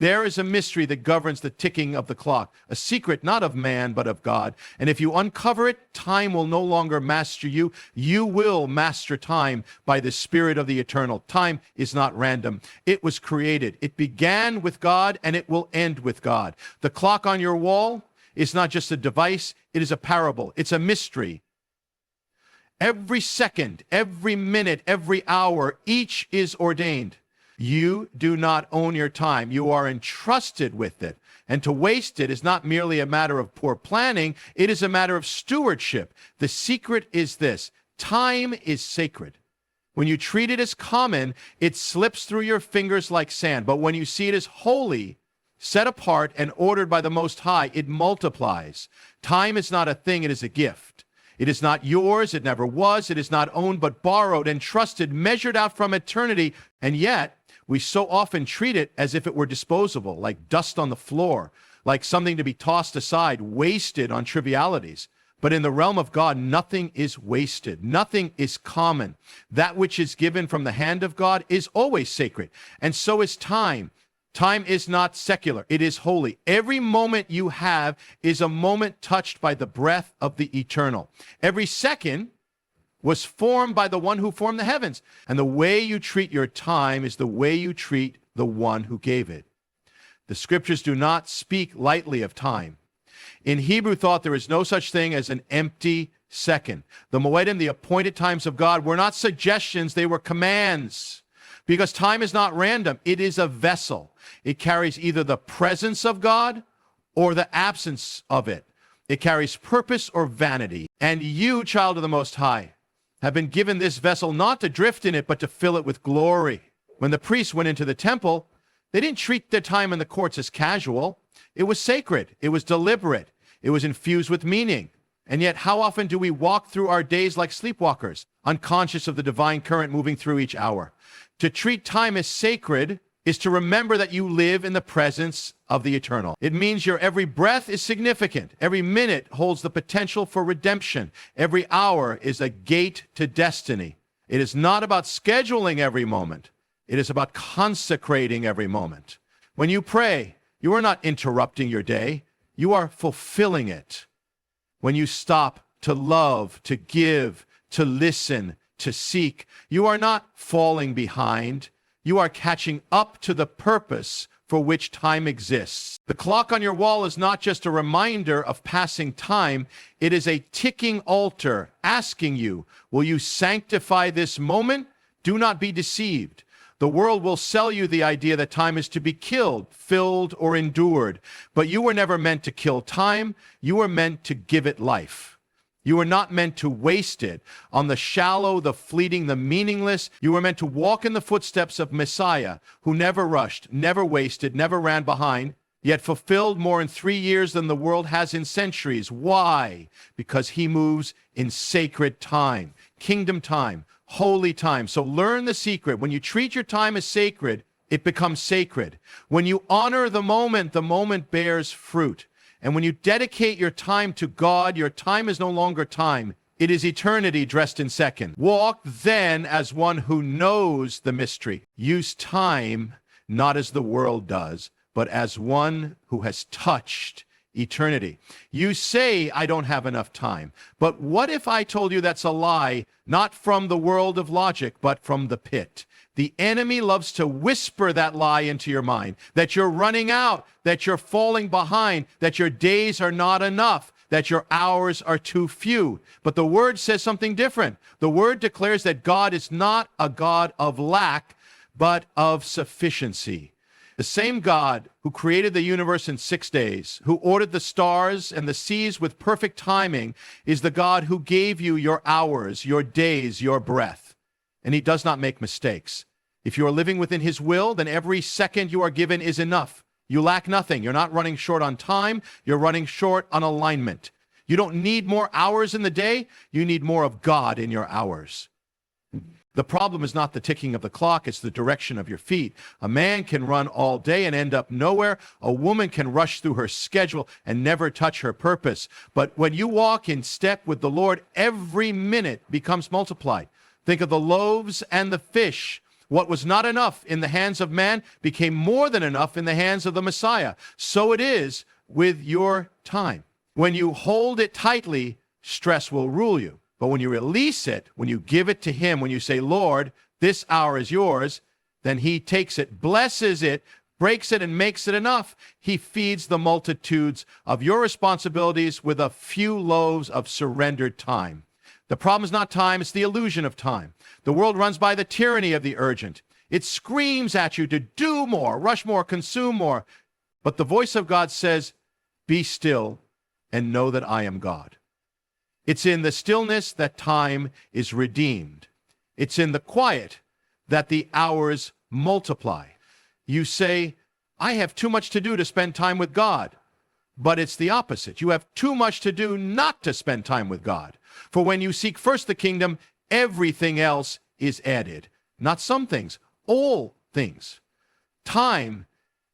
There is a mystery that governs the ticking of the clock, a secret not of man, but of God. And if you uncover it, time will no longer master you. You will master time by the Spirit of the eternal. Time is not random. It was created. It began with God, and it will end with God. The clock on your wall is not just a device. It is a parable. It's a mystery. Every second, every minute, every hour, each is ordained. You do not own your time. You are entrusted with it. And to waste it is not merely a matter of poor planning. It is a matter of stewardship. The secret is this: time is sacred. When you treat it as common, it slips through your fingers like sand. But when you see it as holy, set apart, and ordered by the Most High, it multiplies. Time is not a thing. It is a gift. It is not yours. It never was. It is not owned, but borrowed, entrusted, measured out from eternity. And yet, we so often treat it as if it were disposable, like dust on the floor, like something to be tossed aside, wasted on trivialities. But in the realm of God, nothing is wasted. Nothing is common. That which is given from the hand of God is always sacred. And so is time. Time is not secular. It is holy. Every moment you have is a moment touched by the breath of the eternal. Every second was formed by the one who formed the heavens. And the way you treat your time is the way you treat the one who gave it. The scriptures do not speak lightly of time. In Hebrew thought, there is no such thing as an empty second. The moedim, the appointed times of God, were not suggestions, they were commands. Because time is not random. It is a vessel. It carries either the presence of God or the absence of it. It carries purpose or vanity. And you, child of the Most High, have been given this vessel not to drift in it, but to fill it with glory. When the priests went into the temple, they didn't treat their time in the courts as casual. It was sacred. It was deliberate. It was infused with meaning. And yet, how often do we walk through our days like sleepwalkers, unconscious of the divine current moving through each hour? To treat time as sacred is to remember that you live in the presence of the eternal. It means your every breath is significant. Every minute holds the potential for redemption. Every hour is a gate to destiny. It is not about scheduling every moment. It is about consecrating every moment. When you pray, you are not interrupting your day. You are fulfilling it. When you stop to love, to give, to listen, to seek, you are not falling behind. You are catching up to the purpose for which time exists. The clock on your wall is not just a reminder of passing time. It is a ticking altar asking you, will you sanctify this moment? Do not be deceived. The world will sell you the idea that time is to be killed, filled, or endured. But you were never meant to kill time. You were meant to give it life. You were not meant to waste it on the shallow, the fleeting, the meaningless. You were meant to walk in the footsteps of Messiah, who never rushed, never wasted, never ran behind, yet fulfilled more in 3 years than the world has in centuries. Why? Because he moves in sacred time, kingdom time, holy time. So learn the secret. When you treat your time as sacred, it becomes sacred. When you honor the moment bears fruit. And when you dedicate your time to God, your time is no longer time. It is eternity dressed in second. Walk then as one who knows the mystery. Use time not as the world does, but as one who has touched eternity. You say, I don't have enough time. But what if I told you that's a lie, not from the world of logic, but from the pit? The enemy loves to whisper that lie into your mind, that you're running out, that you're falling behind, that your days are not enough, that your hours are too few. But the word says something different. The word declares that God is not a God of lack, but of sufficiency. The same God who created the universe in 6 days, who ordered the stars and the seas with perfect timing, is the God who gave you your hours, your days, your breath. And he does not make mistakes. If you are living within his will, then every second you are given is enough. You lack nothing. You're not running short on time. You're running short on alignment. You don't need more hours in the day. You need more of God in your hours. The problem is not the ticking of the clock, it's the direction of your feet. A man can run all day and end up nowhere. A woman can rush through her schedule and never touch her purpose. But when you walk in step with the Lord, every minute becomes multiplied. Think of the loaves and the fish. What was not enough in the hands of man became more than enough in the hands of the Messiah. So it is with your time. When you hold it tightly, stress will rule you. But when you release it, when you give it to him, when you say, Lord, this hour is yours, then he takes it, blesses it, breaks it, and makes it enough. He feeds the multitudes of your responsibilities with a few loaves of surrendered time. The problem is not time, it's the illusion of time. The world runs by the tyranny of the urgent. It screams at you to do more, rush more, consume more. But the voice of God says, be still and know that I am God. It's in the stillness that time is redeemed. It's in the quiet that the hours multiply. You say, I have too much to do to spend time with God. But it's the opposite. You have too much to do not to spend time with God. For when you seek first the kingdom, everything else is added. Not some things, all things. Time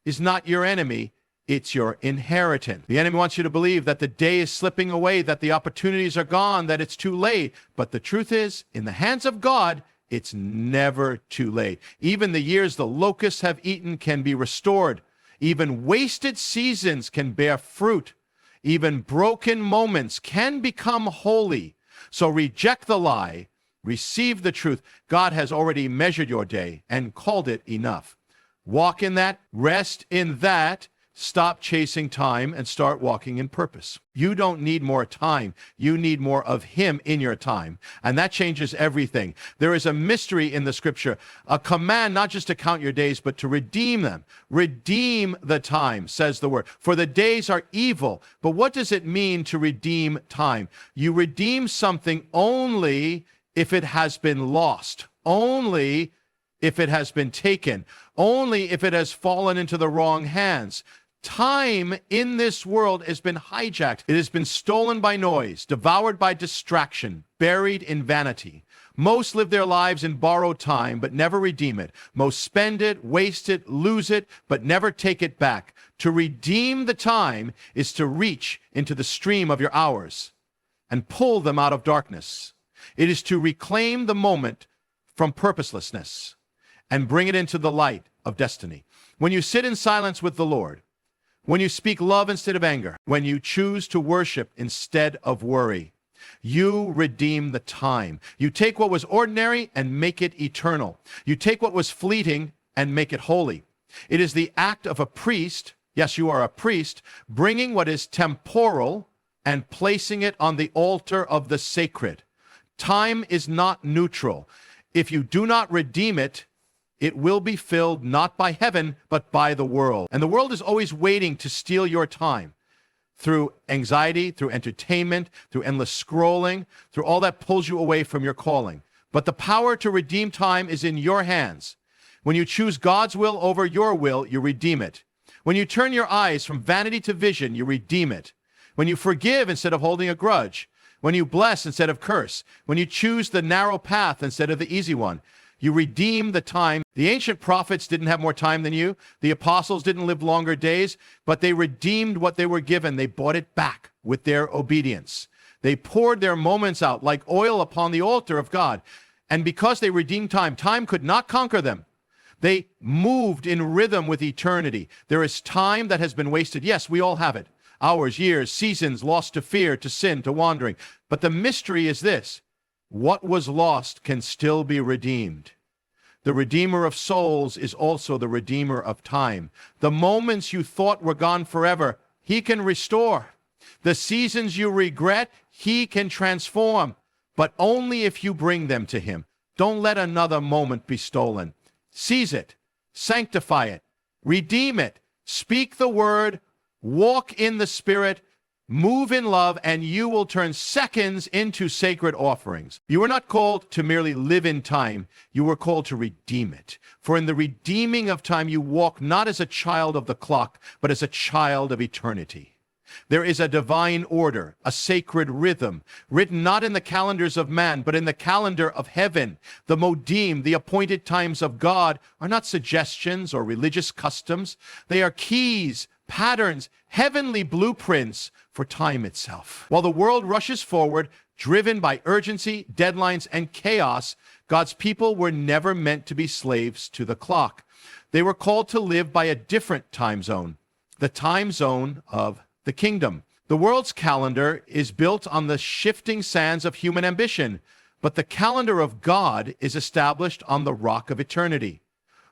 is not your enemy, it's your inheritance. The enemy wants you to believe that the day is slipping away, that the opportunities are gone, that it's too late. But the truth is, in the hands of God, it's never too late. Even the years the locusts have eaten can be restored. Even wasted seasons can bear fruit. Even broken moments can become holy. So reject the lie, receive the truth. God has already measured your day and called it enough. Walk in that, rest in that. Stop chasing time and start walking in purpose. You don't need more time. You need more of him in your time. And that changes everything. There is a mystery in the scripture, a command not just to count your days, but to redeem them. Redeem the time, says the word. For the days are evil. But what does it mean to redeem time? You redeem something only if it has been lost. Only if it has been taken. Only if it has fallen into the wrong hands. Time in this world has been hijacked. It has been stolen by noise, devoured by distraction, buried in vanity. Most live their lives in borrowed time, but never redeem it. Most spend it, waste it, lose it, but never take it back. To redeem the time is to reach into the stream of your hours and pull them out of darkness. It is to reclaim the moment from purposelessness and bring it into the light of destiny. When you sit in silence with the Lord, when you speak love instead of anger, when you choose to worship instead of worry, you redeem the time. You take what was ordinary and make it eternal. You take what was fleeting and make it holy. It is the act of a priest, yes, you are a priest, bringing what is temporal and placing it on the altar of the sacred. Time is not neutral. If you do not redeem it, it will be filled not by heaven, but by the world. And the world is always waiting to steal your time through anxiety, through entertainment, through endless scrolling, through all that pulls you away from your calling. But the power to redeem time is in your hands. When you choose God's will over your will, you redeem it. When you turn your eyes from vanity to vision, you redeem it. When you forgive instead of holding a grudge, when you bless instead of curse, when you choose the narrow path instead of the easy one, you redeem the time. The ancient prophets didn't have more time than you. The apostles didn't live longer days, but they redeemed what they were given. They bought it back with their obedience. They poured their moments out like oil upon the altar of God. And because they redeemed time, time could not conquer them. They moved in rhythm with eternity. There is time that has been wasted. Yes, we all have it. Hours, years, seasons lost to fear, to sin, to wandering. But the mystery is this. What was lost can still be redeemed. The Redeemer of souls is also the Redeemer of time. The moments you thought were gone forever, he can restore. The seasons you regret, he can transform, but only if you bring them to him. Don't let another moment be stolen. Seize it, sanctify it, redeem it, speak the word, walk in the Spirit, move in love, and you will turn seconds into sacred offerings. You were not called to merely live in time. You were called to redeem it. For in the redeeming of time, you walk not as a child of the clock, but as a child of eternity. There is a divine order, a sacred rhythm, written not in the calendars of man, but in the calendar of heaven. The modim, the appointed times of God, are not suggestions or religious customs. They are keys, patterns, heavenly blueprints for time itself. While the world rushes forward, driven by urgency, deadlines, and chaos, God's people were never meant to be slaves to the clock. They were called to live by a different time zone, the time zone of the kingdom. The world's calendar is built on the shifting sands of human ambition, but the calendar of God is established on the rock of eternity.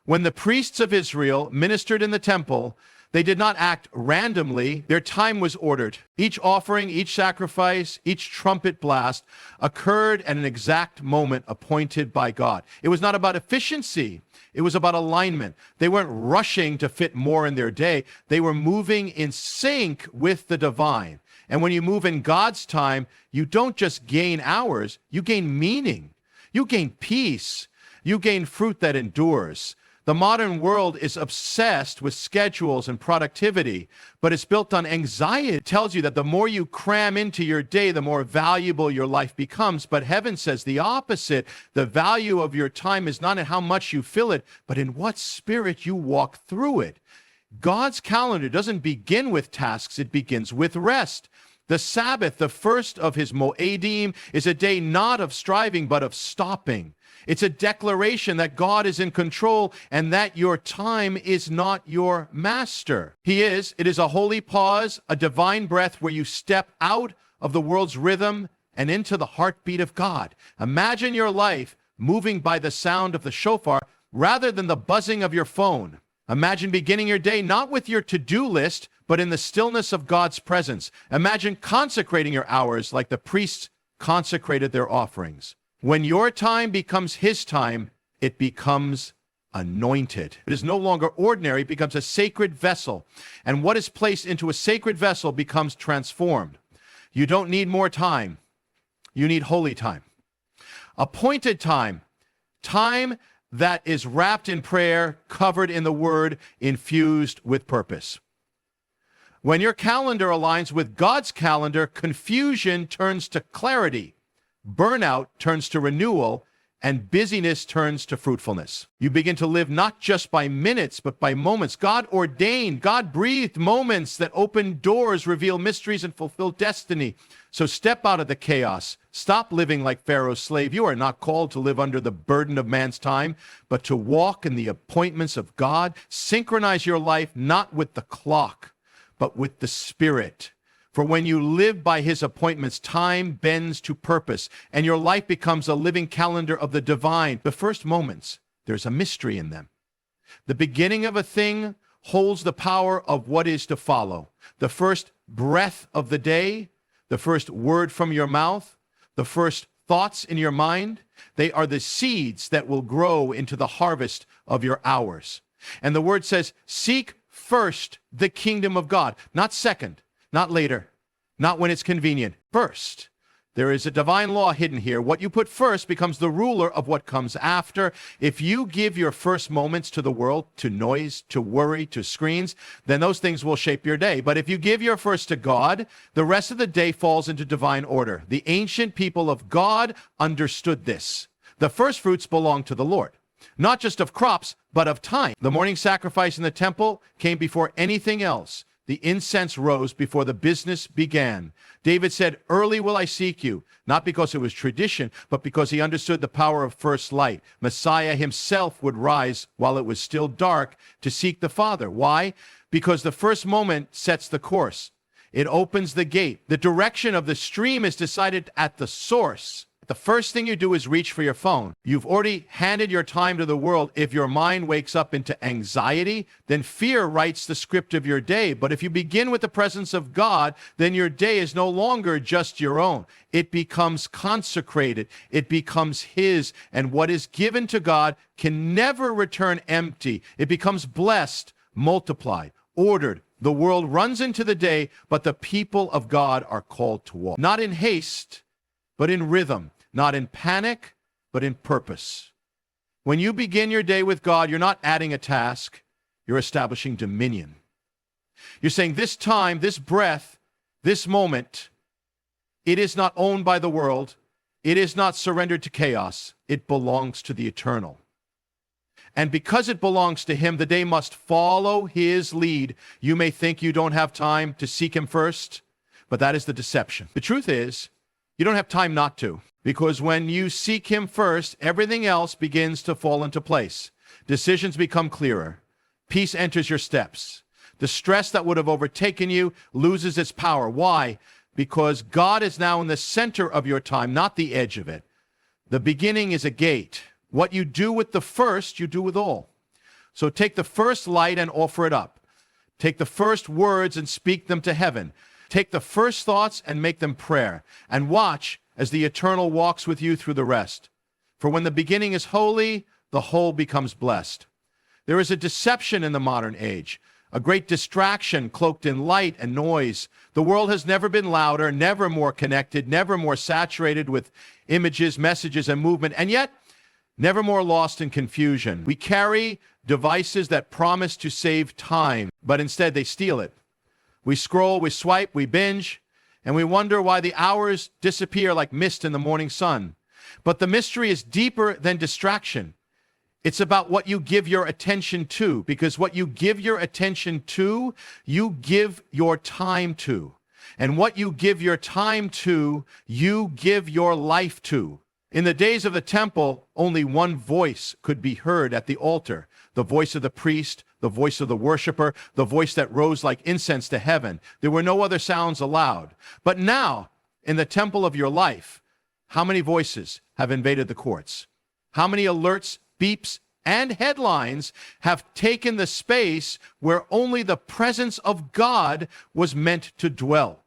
When the priests of Israel ministered in the temple, they did not act randomly. Their time was ordered. Each offering, each sacrifice, each trumpet blast occurred at an exact moment appointed by God. It was not about efficiency. It was about alignment. They weren't rushing to fit more in their day. They were moving in sync with the divine. And when you move in God's time, you don't just gain hours, you gain meaning. You gain peace. You gain fruit that endures. The modern world is obsessed with schedules and productivity, but it's built on anxiety. It tells you that the more you cram into your day, the more valuable your life becomes. But heaven says the opposite. The value of your time is not in how much you fill it, but in what spirit you walk through it. God's calendar doesn't begin with tasks, it begins with rest. The Sabbath, the first of his moedim, is a day not of striving, but of stopping. It's a declaration that God is in control and that your time is not your master. He is. It is a holy pause, a divine breath where you step out of the world's rhythm and into the heartbeat of God. Imagine your life moving by the sound of the shofar rather than the buzzing of your phone. Imagine beginning your day not with your to-do list, but in the stillness of God's presence. Imagine consecrating your hours like the priests consecrated their offerings. When your time becomes his time, it becomes anointed. It is no longer ordinary, it becomes a sacred vessel. And what is placed into a sacred vessel becomes transformed. You don't need more time. You need holy time. Appointed time. Time that is wrapped in prayer, covered in the word, infused with purpose. When your calendar aligns with God's calendar, confusion turns to clarity. Burnout turns to renewal, and busyness turns to fruitfulness. You begin to live not just by minutes, but by moments. God ordained, God breathed moments that open doors, reveal mysteries, and fulfill destiny. So step out of the chaos. Stop living like Pharaoh's slave. You are not called to live under the burden of man's time, but to walk in the appointments of God. Synchronize your life not with the clock, but with the Spirit. For when you live by his appointments, time bends to purpose, and your life becomes a living calendar of the divine. The first moments, there's a mystery in them. The beginning of a thing holds the power of what is to follow. The first breath of the day, the first word from your mouth, the first thoughts in your mind, they are the seeds that will grow into the harvest of your hours. And the word says, seek first the kingdom of God, not second. Not later, not when it's convenient. First, there is a divine law hidden here. What you put first becomes the ruler of what comes after. If you give your first moments to the world, to noise, to worry, to screens, then those things will shape your day. But if you give your first to God, the rest of the day falls into divine order. The ancient people of God understood this. The first fruits belong to the Lord. Not just of crops, but of time. The morning sacrifice in the temple came before anything else. The incense rose before the business began. David said, early will I seek you, not because it was tradition, but because he understood the power of first light. Messiah himself would rise while it was still dark to seek the Father. Why? Because the first moment sets the course. It opens the gate. The direction of the stream is decided at the source. The first thing you do is reach for your phone. You've already handed your time to the world. If your mind wakes up into anxiety, then fear writes the script of your day. But if you begin with the presence of God, then your day is no longer just your own. It becomes consecrated. It becomes his. And what is given to God can never return empty. It becomes blessed, multiplied, ordered. The world runs into the day, but the people of God are called to walk. Not in haste, but in rhythm. Not in panic, but in purpose. When you begin your day with God, you're not adding a task, you're establishing dominion. You're saying this time, this breath, this moment, it is not owned by the world, it is not surrendered to chaos, it belongs to the eternal. And because it belongs to him, the day must follow his lead. You may think you don't have time to seek him first, but that is the deception. The truth is, you don't have time not to. Because when you seek him first, everything else begins to fall into place. Decisions become clearer. Peace enters your steps. The stress that would have overtaken you loses its power. Why? Because God is now in the center of your time, not the edge of it. The beginning is a gate. What you do with the first, you do with all. So take the first light and offer it up. Take the first words and speak them to heaven. Take the first thoughts and make them prayer. And watch as the eternal walks with you through the rest. For when the beginning is holy, the whole becomes blessed. There is a deception in the modern age, a great distraction cloaked in light and noise. The world has never been louder, never more connected, never more saturated with images, messages, and movement, and yet never more lost in confusion. We carry devices that promise to save time, but instead they steal it. We scroll, we swipe, we binge, and we wonder why the hours disappear like mist in the morning sun. But the mystery is deeper than distraction. It's about what you give your attention to, because what you give your attention to, you give your time to. And what you give your time to, you give your life to. In the days of the temple, only one voice could be heard at the altar, the voice of the priest, the voice of the worshiper, the voice that rose like incense to heaven. There were no other sounds allowed. But now, in the temple of your life, how many voices have invaded the courts? How many alerts, beeps, and headlines have taken the space where only the presence of God was meant to dwell?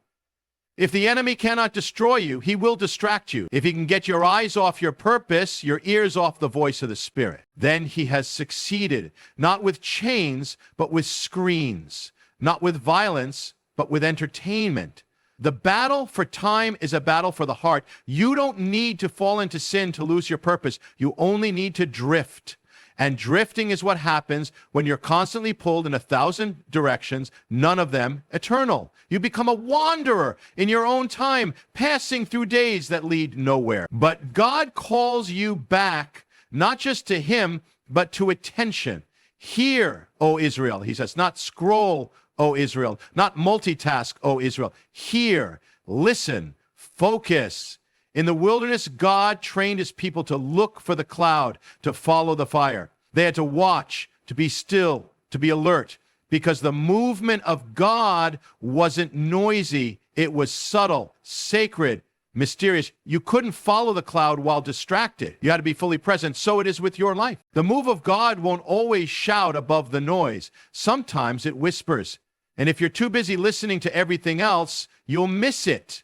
If the enemy cannot destroy you, he will distract you. If he can get your eyes off your purpose, your ears off the voice of the Spirit, then he has succeeded, not with chains, but with screens, not with violence, but with entertainment. The battle for time is a battle for the heart. You don't need to fall into sin to lose your purpose. You only need to drift. And drifting is what happens when you're constantly pulled in 1,000 directions, none of them eternal. You become a wanderer in your own time, passing through days that lead nowhere. But God calls you back, not just to him, but to attention. Hear, O Israel, he says, not scroll, O Israel, not multitask, O Israel. Hear, listen, focus. In the wilderness, God trained his people to look for the cloud, to follow the fire. They had to watch, to be still, to be alert, because the movement of God wasn't noisy. It was subtle, sacred, mysterious. You couldn't follow the cloud while distracted. You had to be fully present. So it is with your life. The move of God won't always shout above the noise. Sometimes it whispers. And if you're too busy listening to everything else, you'll miss it.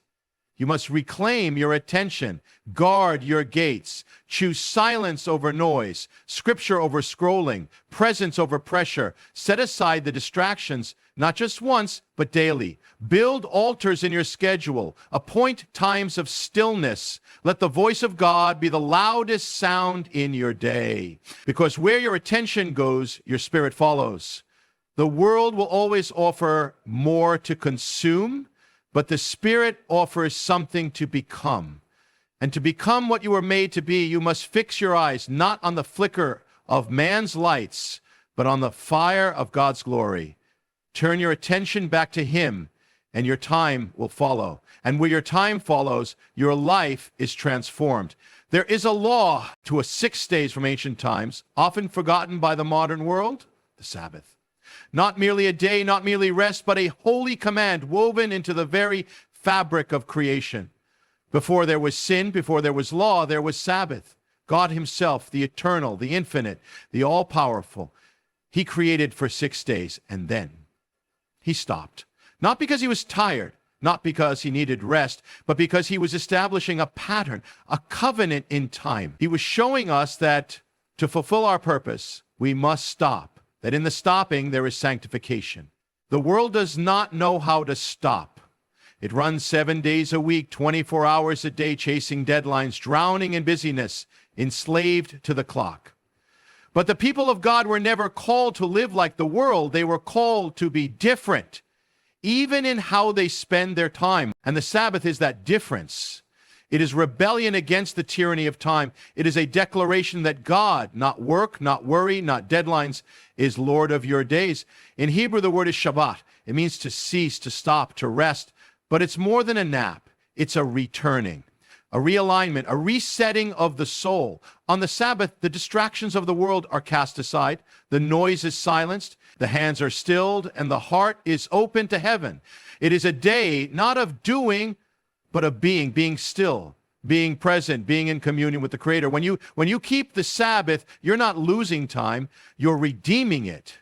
You must reclaim your attention, guard your gates, choose silence over noise, scripture over scrolling, presence over pressure. Set aside the distractions, not just once, but daily. Build altars in your schedule. Appoint times of stillness. Let the voice of God be the loudest sound in your day. Because where your attention goes, your spirit follows. The world will always offer more to consume, but the Spirit offers something to become. And to become what you were made to be, you must fix your eyes not on the flicker of man's lights, but on the fire of God's glory. Turn your attention back to him, and your time will follow. And where your time follows, your life is transformed. There is a law to 6 days from ancient times, often forgotten by the modern world, the Sabbath. Not merely a day, not merely rest, but a holy command woven into the very fabric of creation. Before there was sin, before there was law, there was Sabbath. God himself, the eternal, the infinite, the all-powerful, he created for 6 days, and then he stopped. Not because he was tired, not because he needed rest, but because he was establishing a pattern, a covenant in time. He was showing us that to fulfill our purpose, we must stop. That in the stopping, there is sanctification. The world does not know how to stop. It runs 7 days a week, 24 hours a day, chasing deadlines, drowning in busyness, enslaved to the clock. But the people of God were never called to live like the world. They were called to be different, even in how they spend their time. And the Sabbath is that difference. It is rebellion against the tyranny of time. It is a declaration that God, not work, not worry, not deadlines, is Lord of your days. In Hebrew, the word is Shabbat. It means to cease, to stop, to rest. But it's more than a nap. It's a returning a realignment, a resetting of the soul. On the Sabbath, the distractions of the world are cast aside, the noise is silenced, the hands are stilled, and the heart is open to heaven. It is a day not of doing, but of being still, being present, being in communion with the Creator. When you keep the Sabbath, you're not losing time, you're redeeming it.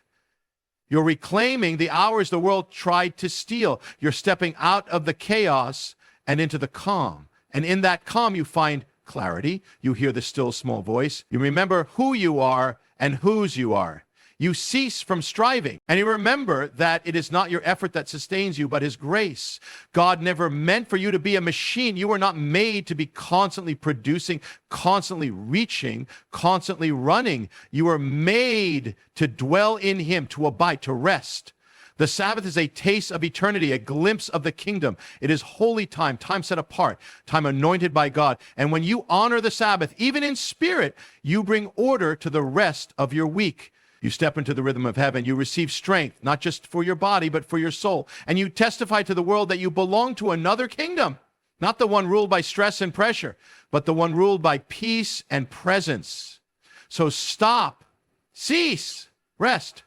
You're reclaiming the hours the world tried to steal. You're stepping out of the chaos and into the calm. And in that calm, you find clarity. You hear the still small voice. You remember who you are and whose you are. You cease from striving. And you remember that it is not your effort that sustains you, but His grace. God never meant for you to be a machine. You were not made to be constantly producing, constantly reaching, constantly running. You were made to dwell in Him, to abide, to rest. The Sabbath is a taste of eternity, a glimpse of the kingdom. It is holy time, time set apart, time anointed by God. And when you honor the Sabbath, even in spirit, you bring order to the rest of your week. You step into the rhythm of heaven. You receive strength, not just for your body, but for your soul. And you testify to the world that you belong to another kingdom, not the one ruled by stress and pressure, but the one ruled by peace and presence. So stop, cease, rest.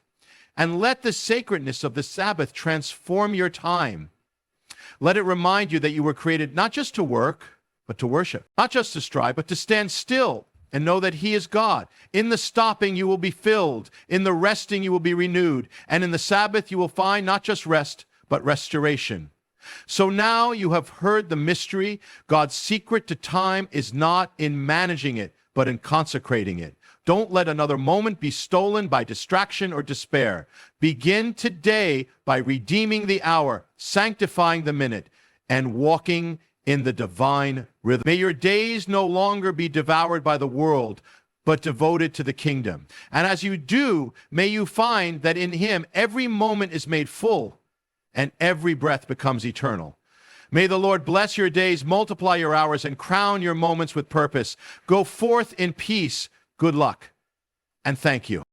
And let the sacredness of the Sabbath transform your time. Let it remind you that you were created not just to work, but to worship. Not just to strive, but to stand still and know that He is God. In the stopping, you will be filled. In the resting, you will be renewed. And in the Sabbath, you will find not just rest, but restoration. So now you have heard the mystery. God's secret to time is not in managing it, but in consecrating it. Don't let another moment be stolen by distraction or despair. Begin today by redeeming the hour, sanctifying the minute, and walking in the divine rhythm. May your days no longer be devoured by the world, but devoted to the kingdom. And as you do, may you find that in Him every moment is made full and every breath becomes eternal. May the Lord bless your days, multiply your hours, and crown your moments with purpose. Go forth in peace. Good luck, and thank you.